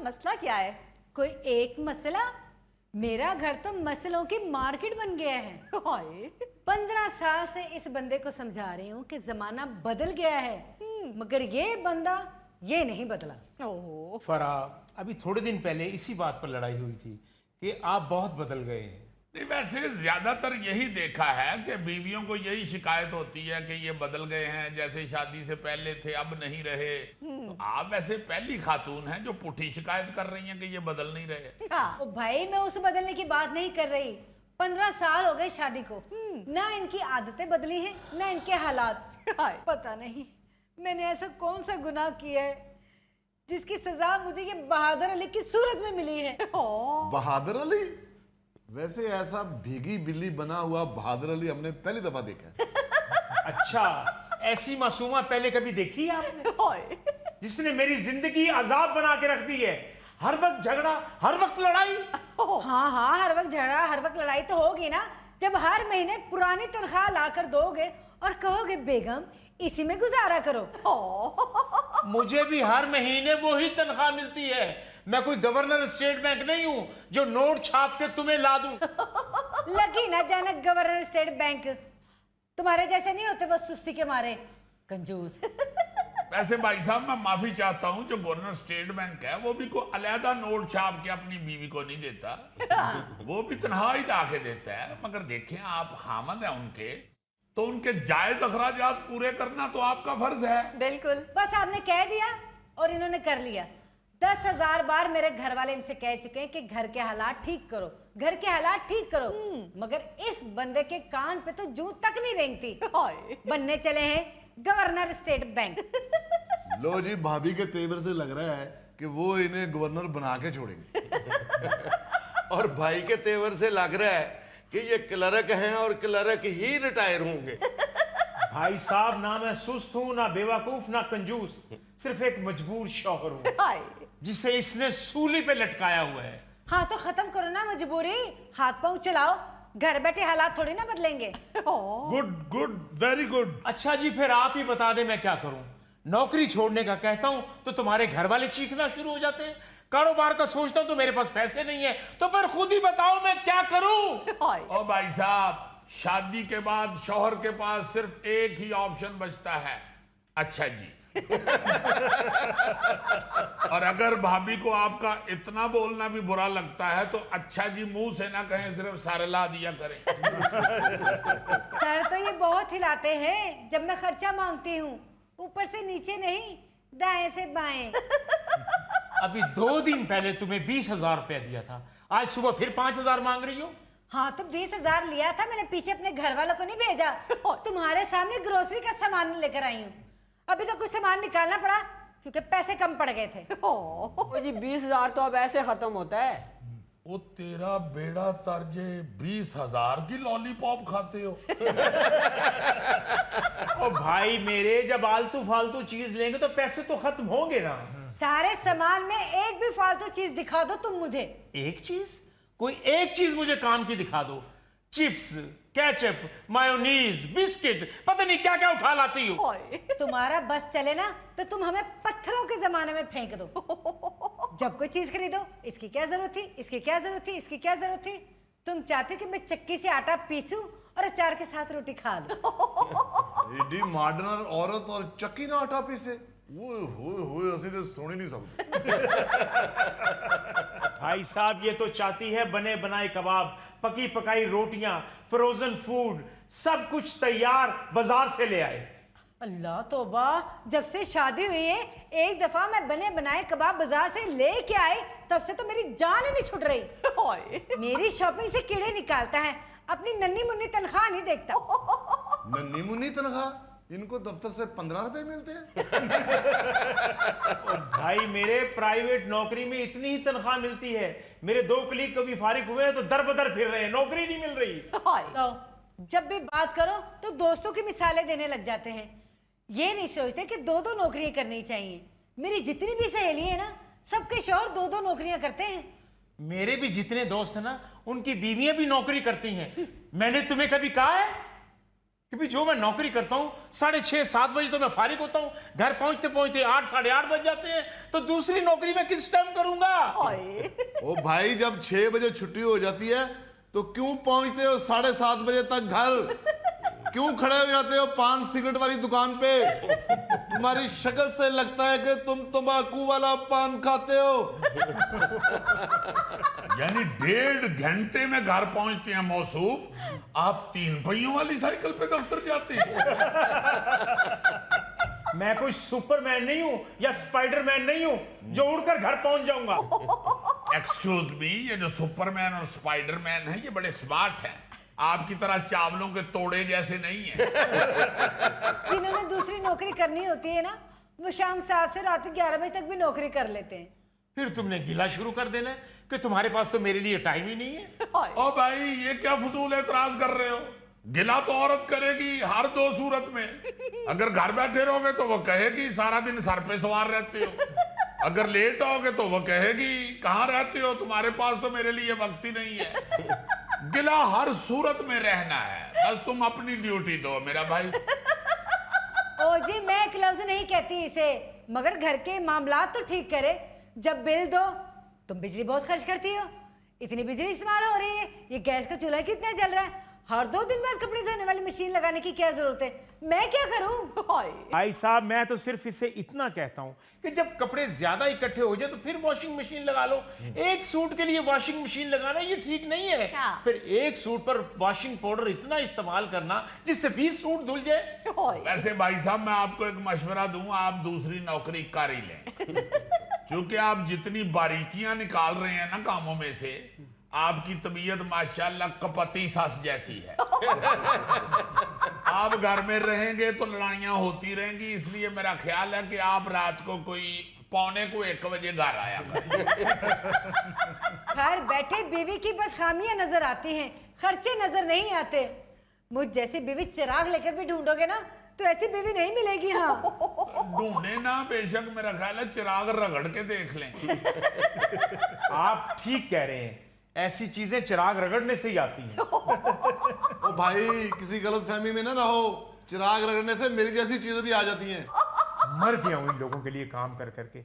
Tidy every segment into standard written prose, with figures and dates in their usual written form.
मसला क्या है? कोई एक मसला? मेरा घर तो मसलों की मार्केट बन गया है। हाय 15 साल से इस बंदे को समझा रही हूँ कि जमाना बदल गया है, मगर ये बंदा ये नहीं बदला। ओह फराह, अभी थोड़े दिन पहले इसी बात पर लड़ाई हुई थी कि आप बहुत बदल गए हैं। नहीं, वैसे ज्यादातर यही देखा है कि बीवियों को यही शिकायत होती है कि ये बदल गए हैं, जैसे शादी से पहले थे अब नहीं रहे। तो आप वैसे पहली खातून हैं जो पुठी शिकायत कर रही हैं कि ये बदल नहीं रहे। हाँ। ओ भाई, मैं उस बदलने की बात नहीं कर रही। 15 साल हो गए शादी को, ना इनकी आदतें बदली हैं ना इनके हालात। हाय पता नहीं मैंने ऐसा कौन सा गुनाह किया है जिसकी सजा मुझे ये बहादुर अली की सूरत में मिली है। ओह बहादुर अली? वैसे ऐसा भीगी बिल्ली बना हुआ बहादुर अली हमने पहली दफा देखा है। अच्छा, ऐसी मासूमा पहले कभी देखी है आपने? हाय जिसने मेरी जिंदगी अजाब बना के रख दी है। हर वक्त झगड़ा, हर वक्त लड़ाई। हाँ हाँ, हर वक्त झगड़ा, हर वक्त लड़ाई तो होगी ना, जब हर महीने पुरानी तनख्वाह लाकर दोगे और कहोगे बेगम इसी में गुजारा करो। मुझे भी हर महीने वो ही तनख्वाह मिलती है। मैं कोई गवर्नर स्टेट बैंक नहीं हूं जो नोट छाप के तुम्हें ला दूं। लगी ना जाना गवर्नर स्टेट बैंक, तुम्हारे जैसे नहीं होते वो सुस्ती के मारे कंजूस। वैसे भाई साहब, मैं माफी चाहता हूं, जो गवर्नर स्टेट बैंक है वो भी कोई अलहदा नोट छाप के अपनी बीवी को नहीं देता। वो भी तनख्वाह ही ला के देता है। मगर देखें, आप खामद हैं उनके, तो उनके जायज अखराजात पूरे करना तो आपका फर्ज है। बिल्कुल। बस आपने कह दिया और इन्होंने कर लिया। 10,000 बार मेरे घर वाले इनसे कह चुके हैं कि घर के हालात ठीक करो, घर के हालात ठीक करो, मगर इस बंदे के कान पे तो जूं तक नहीं रेंगती। हाय बनने चले हैं गवर्नर स्टेट बैंक। लो जी, भाभी के तेवर से लग रहा है कि वो इन्हें गवर्नर बना के छोड़ेंगे। और भाई के तेवर से लग रहा है कि ये क्लर्क हैं और क्लर्क ही रिटायर होंगे। भाई साहब, ना मैं सुस्त हूं, ना बेवकूफ, ना कंजूस, सिर्फ एक मजबूर शौहर हूं हाय जिसे इसने सूली पे लटकाया हुआ है। हाँ तो खत्म करो ना मजबूरी, हाथ पांव चलाओ, घर बैठे हालात थोड़ी ना बदलेंगे। Oh good good, very good. अच्छा जी, फिर आप ही बता दें मैं क्या करूं। नौकरी छोड़ने का कहता हूं तो तुम्हारे घर वाले चीखना शुरू हो जाते हैं। कारोबार का सोचता हूं तो मेरे पास पैसे नहीं है। तो फिर खुद ही बताओ मैं क्या करूं। हाय ओ भाई साहब, शादी के बाद शौहर के पास सिर्फ एक ही ऑप्शन बचता है, अच्छा जी। और अगर भाभी को आपका इतना बोलना भी बुरा लगता है तो अच्छा जी मुंह से ना कहें, सिर्फ सरला दिया करें। सर तो ये बहुत हिलाते हैं जब मैं खर्चा मांगती हूँ, ऊपर से नीचे नहीं, दाएं से बाएं। अभी 2 दिन पहले तुम्हें 20,000 रुपया दिया था, आज सुबह फिर 5,000 मांग रही हो। हाँ तो 20,000 लिया था मैंने, पीछे अपने घर वालों को नहीं भेजा, तुम्हारे सामने ग्रोसरी का सामान लेकर आई हूँ। अभी तो कुछ सामान निकालना पड़ा क्योंकि पैसे कम पड़ गए थे। ओह जी 20,000 तो अब ऐसे खत्म होता है। वो तेरा बेड़ा तर्जे 20,000 की लॉलीपॉप खाते हो। ओ भाई मेरे, जब आलतू फालतू चीज लेंगे तो पैसे तो खत्म होंगे ना। सारे सामान में एक भी फालतू चीज दिखा दो तुम मुझे। एक चीज? कोई एक चीज मुझे काम की दिखा दो। चिप्स, केचप, मायोनीज, बिस्किट, पता नहीं क्या क्या उठा लाती हो। हाय तुम्हारा बस चले ना तो तुम हमें पत्थरों के जमाने में फेंक दो। जब कोई चीज खरीदो, इसकी क्या जरूरत थी, इसकी क्या जरूरत थी, इसकी क्या जरूरत थी। तुम चाहते कि मैं चक्की से आटा पीसूं और अचार के साथ रोटी खा लूं। एडी मॉडर्न औरत और चक्की ना आटा पीसे, वो असि तो सुन ही नहीं सकते। भाई साहब, ये तो चाहती है बने बनाए कबाब, पकी पकाई रोटियां, फ्रोजन फूड, सब कुछ तैयार बाजार से ले आए। अल्लाह तौबा, जब से शादी हुई है एक दफा मैं बने बनाए कबाब बाजार से लेके आई, तब से तो मेरी जान ही नहीं छूट रही। हाय मेरी शॉपिंग से कीड़े निकालता है, अपनी नन्ही मुन्नी तनख्वाह नहीं देखता। नन्ही मुन्नी तनख्वाह, इनको दफ्तर से 15 रुपए मिलते हैं। भाई मेरे, प्राइवेट नौकरी में इतनी ही तनख्वाह मिलती है। मेरे 2 कलीग कभी फारिग हुए हैं तो दर बदर फिर रहे हैं, नौकरी नहीं मिल रही। हाय तो जब भी बात करो तो दोस्तों की मिसालें देने लग जाते हैं। ये नहीं सोचते कि 2-2 नौकरियां करनी चाहिए। मेरी जितनी भी सहेली है ना, सबके शौहर 2-2 नौकरियां करते हैं। मेरे भी जितने दोस्त हैं ना, उनकी बीवियां भी नौकरी करती हैं। मैंने तुम्हें कभी कहा है क्योंकि जो मैं नौकरी करता हूँ 6:30-7 बजे तो मैं फारिग होता हूँ, घर पहुंचते पहुंचते 8-8:30 बज जाते हैं, तो दूसरी नौकरी मैं किस टाइम करूंगा? ओए, ओ भाई, जब 6 बजे छुट्टी हो जाती है तो क्यों पहुंचते हो 7:30 बजे तक घर? क्यों खड़े हो जाते हो पान सिगरेट वाली दुकान पे? तुम्हारी शक्ल से लगता है कि तुम तंबाकू वाला पान खाते हो। यानी 1.5 घंटे में घर पहुंचते हैं मौसूफ, आप 3 पहियों वाली साइकिल पे दफ्तर जाते हैं। मैं कोई सुपरमैन नहीं हूं या स्पाइडरमैन नहीं हूं जो उड़कर घर पहुंच जाऊंगा। एक्सक्यूज मी, ये जो सुपरमैन और स्पाइडरमैन है ये बड़े स्मार्ट हैं, आपकी तरह चावलों के तोड़े जैसे नहीं है। जिन्होंने दूसरी नौकरी करनी होती है ना, वो शाम 7 से रात 11 बजे तक भी नौकरी कर लेते हैं। फिर तुमने गिला शुरू कर देना है कि तुम्हारे पास तो मेरे लिए टाइम ही नहीं है। ओ भाई, ये क्या फजूल एतराज कर रहे हो? गिला तो औरत करेगी हर 2 सूरत में। अगर घर बैठे रहोगे तो वो कहेगी सारा दिन सर पे सवार रहते हो, अगर लेट आओगे तो वो कहेगी कहाँ रहते हो, तुम्हारे पास तो मेरे लिए वक्त ही नहीं है। गिला हर सूरत में रहना है, बस तुम अपनी ड्यूटी दो मेरा भाई। ओ जी, मैं एक लफ्ज नहीं कहती इसे, मगर घर के मामलात तो ठीक करे। जब बिल दो, तुम बिजली बहुत खर्च करती हो, इतनी बिजली इस्तेमाल हो रही है, ये गैस का चूल्हा कितना जल रहा है, हर 2 दिन बाद कपड़े धोने वाली मशीन लगाने की क्या जरूरत है? मैं क्या करूं? भाई साहब, मैं तो सिर्फ इसे इतना कहता हूं कि जब कपड़े ज्यादा इकट्ठे हो जाए तो फिर वॉशिंग मशीन लगा लो। एक सूट के लिए वॉशिंग मशीन लगाना ये ठीक नहीं है। हाँ। फिर एक सूट पर वॉशिंग पाउडर इतना इस्तेमाल करना जिससे 20 सूट धुल जाए। वैसे भाई साहब, मैं आपको एक मशवरा दूं, आप दूसरी नौकरी कर ही लें। क्योंकि आप जितनी बारीकियां निकाल रहे हैं ना कामों में से, आपकी तबीयत माशाल्लाह कपति सास जैसी है। आप घर में रहेंगे तो लड़ाइयां होती रहेंगी, इसलिए मेरा ख्याल है कि आप रात को कोई 1:45 बजे घर आया करें। खैर, बैठे बीवी की बस खामियां नजर आती हैं, खर्चे नजर नहीं आते। मुझ जैसी बीवी चिराग लेकर भी ढूंढोगे ना तो ऐसी बीवी नहीं मिलेगी। हाँ, ढूंढे ना, बेशक, मेरा ख्याल है चिराग रगड़ के देख लें। आप ठीक कह रहे हैं, ऐसी चीजें चिराग रगड़ने से ही आती हैं। ओ भाई, किसी गलतफहमी में ना रहो, चिराग रगड़ने से मेरी जैसी चीजें भी आ जाती हैं। मर गया हूं इन लोगों के लिए काम कर करके।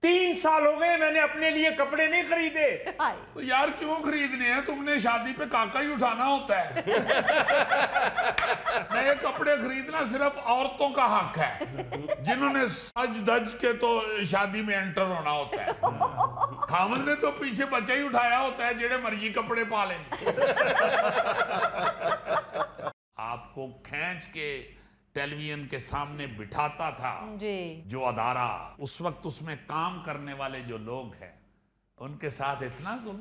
3 साल हो गए मैंने अपने लिए कपड़े नहीं खरीदे। तो यार क्यों खरीदने हैं? तुमने शादी पे काका ही उठाना होता है। नए कपड़े खरीदना सिर्फ औरतों का हक है, जिन्होंने सज धज के तो शादी में एंटर होना होता है। खामद ने तो पीछे बच्चा ही उठाया होता है, जेड़े मर्जी कपड़े पाले। आपको खींच के टेलीविजन के सामने बिठाता था जी। जो अदारा, उस वक्त उसमें काम करने वाले जो लोग हैं, उनके साथ इतना जुल्म